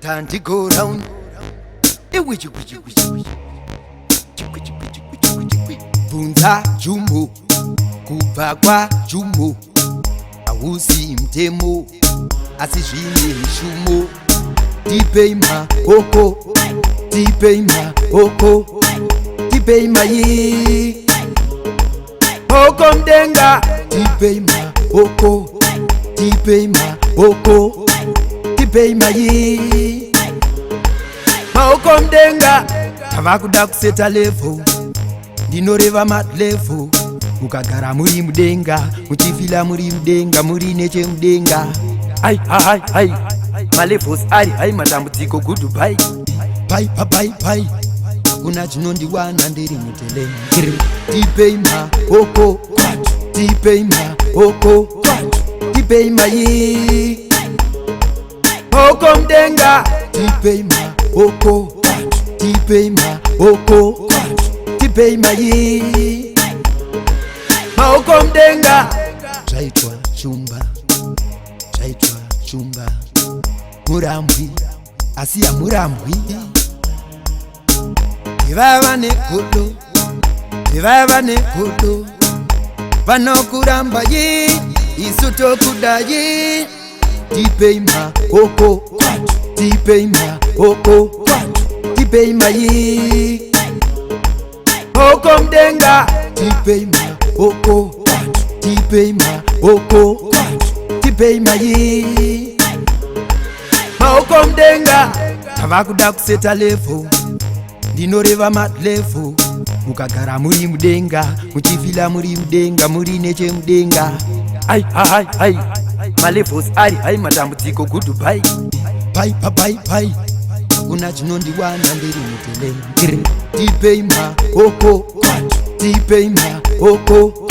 Time to go round. Funza Jumo, kubva kwa Jumo, ausi mtemo, asizvine mishumo. Tipei mahoko, tipei mahoko, tipei mayi hoko mdenga. Tipei mahoko, tipei mahoko, tipei mayi mahoko mdenga. Tavakuda kuseta level, ndinoreva madlevel. Mukagara muri mudenga, muchifila muri mudenga, muri nechemudenga. Ai hai hai, malevels ari hai, matambudziko goodbye. Bye bye bye, kuna chinondiwana ndiri mutelenge. Tipei mahoko, tipei mahoko, tipei mayi hoko mdenga. Tipei mahoko, tipei mahoko, tipei mayi mahoko mdenga. Zvaitwa shumba, zvaitwa shumba, murambwi asi hamurambwi. Ivava negodo, ivava negodo, vanokuramba yi, isu tokudayi. Tipei mahoko, tipei mahoko, tipei mayi hoko mdenga. Tipei mahoko, tipei mahoko, tipei mayi mahoko mdenga. Tavakuda kuseta level, ndinoreva madlevel. Mukagara muri mudenga, muchifila muri mudenga, muri nechemudenga. Ai hai hai, malevels ari hai, matambudziko goodbye. Bye bye bye, kuna chinondiwana ndiri mutelenge. Tipei mahoko, tipei mahoko,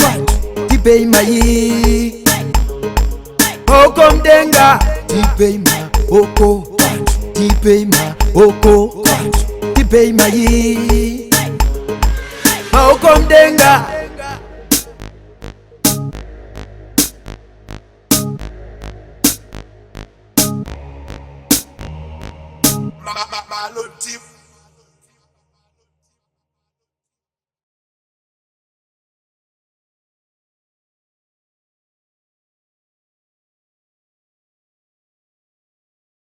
tipei mayi hoko mdenga. Tipei mahoko, tipei mahoko, tipei mayi mahoko mdenga. Malotip.